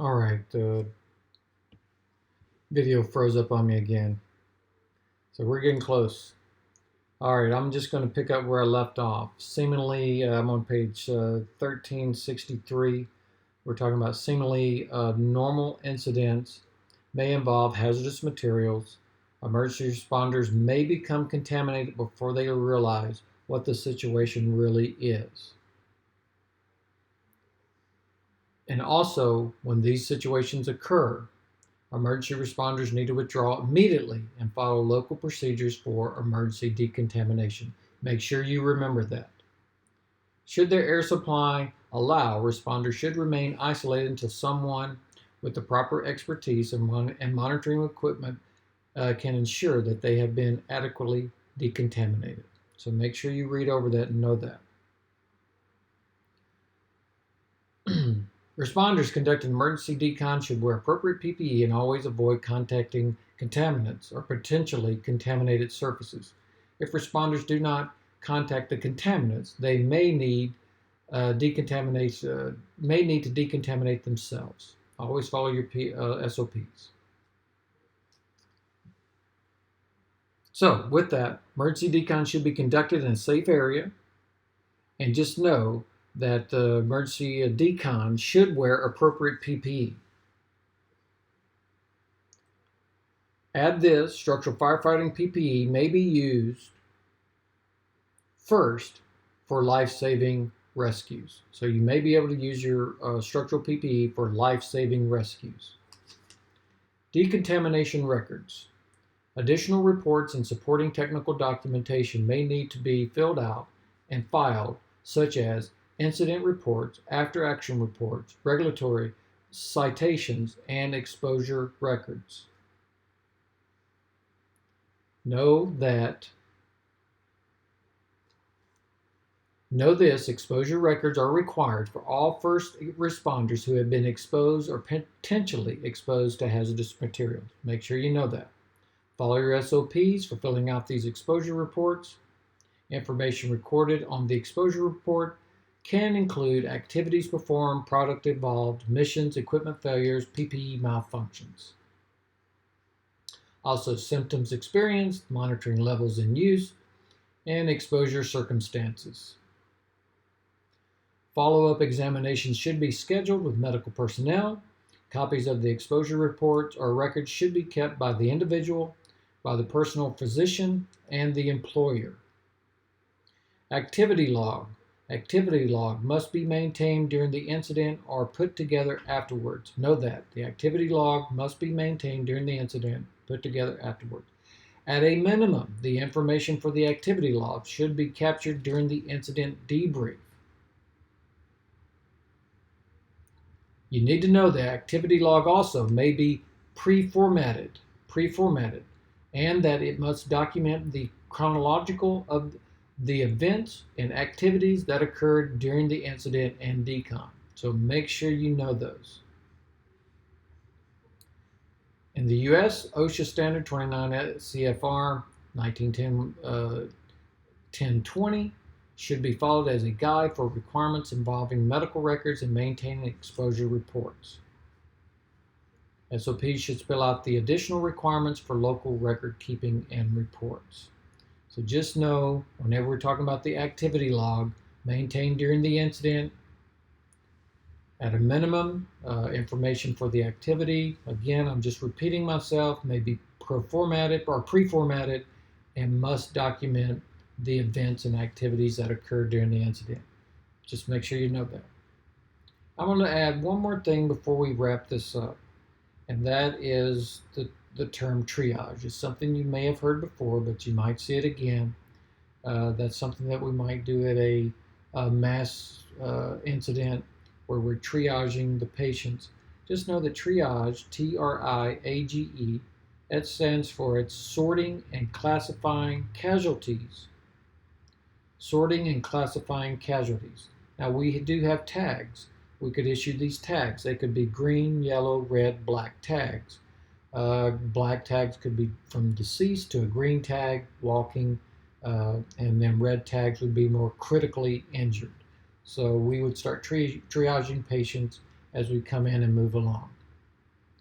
All right, the video froze up on me again. So we're getting close. All right, I'm just going to pick up where I left off. Seemingly, I'm on page 1363. We're talking about seemingly normal incidents may involve hazardous materials. Emergency responders may become contaminated before they realize what the situation really is. And also, when these situations occur, emergency responders need to withdraw immediately and follow local procedures for emergency decontamination. Make sure you remember that. Should their air supply allow, responders should remain isolated until someone with the proper expertise and monitoring equipment can ensure that they have been adequately decontaminated. So make sure you read over that and know that. Responders conducting emergency decon should wear appropriate PPE and always avoid contacting contaminants or potentially contaminated surfaces. If responders do not contact the contaminants, they may need to decontaminate themselves. Always follow your SOPs. So, with that, emergency decon should be conducted in a safe area, and just know that the emergency decon should wear appropriate PPE. Add this, structural firefighting PPE may be used first for life-saving rescues. So you may be able to use your structural PPE for life-saving rescues. Decontamination records. Additional reports and supporting technical documentation may need to be filled out and filed, such as incident reports, after-action reports, regulatory citations, and exposure records. Know this, exposure records are required for all first responders who have been exposed or potentially exposed to hazardous materials. Make sure you know that. Follow your SOPs for filling out these exposure reports. Information recorded on the exposure report can include activities performed, product involved, missions, equipment failures, PPE malfunctions. Also, symptoms experienced, monitoring levels in use, and exposure circumstances. Follow-up examinations should be scheduled with medical personnel. Copies of the exposure reports or records should be kept by the individual, by the personal physician, and the employer. Activity log. Activity log must be maintained during the incident or put together afterwards. Know that. The activity log must be maintained during the incident, put together afterwards. At a minimum, the information for the activity log should be captured during the incident debrief. You need to know the activity log also may be pre-formatted, and that it must document the chronological of the events and activities that occurred during the incident and decon. So make sure you know those. In the U.S., OSHA Standard 29 CFR 1910 1020 should be followed as a guide for requirements involving medical records and maintaining exposure reports. SOPs should spell out the additional requirements for local record keeping and reports. So just know, whenever we're talking about the activity log maintained during the incident, at a minimum, information for the activity. Again, I'm just repeating myself, may be pre-formatted, and must document the events and activities that occurred during the incident. Just make sure you know that. I'm going to add one more thing before we wrap this up, and that is the term triage. It's something you may have heard before, but you might see it again. That's something that we might do at a mass incident where we're triaging the patients. Just know that triage, T-R-I-A-G-E, that stands for it's sorting and classifying casualties. Sorting and classifying casualties. Now we do have tags. We could issue these tags. They could be green, yellow, red, black tags. Black tags could be from deceased to a green tag, walking, and then red tags would be more critically injured. So we would start triaging patients as we come in and move along.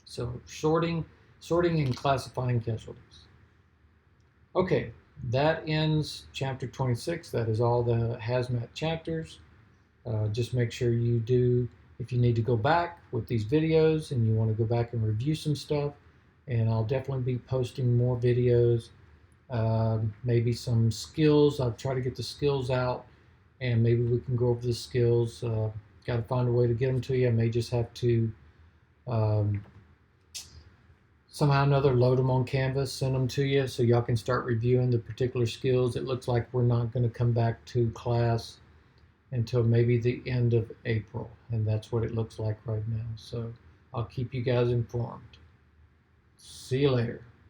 So sorting and classifying casualties. Okay, that ends chapter 26. That is all the hazmat chapters. Just make sure you do, if you need to go back with these videos and you want to go back and review some stuff, and I'll definitely be posting more videos, maybe some skills. I'll try to get the skills out, and maybe we can go over the skills. Got to find a way to get them to you. I may just have to somehow or another load them on Canvas, send them to you so y'all can start reviewing the particular skills. It looks like we're not going to come back to class until maybe the end of April, and that's what it looks like right now. So I'll keep you guys informed. See you later.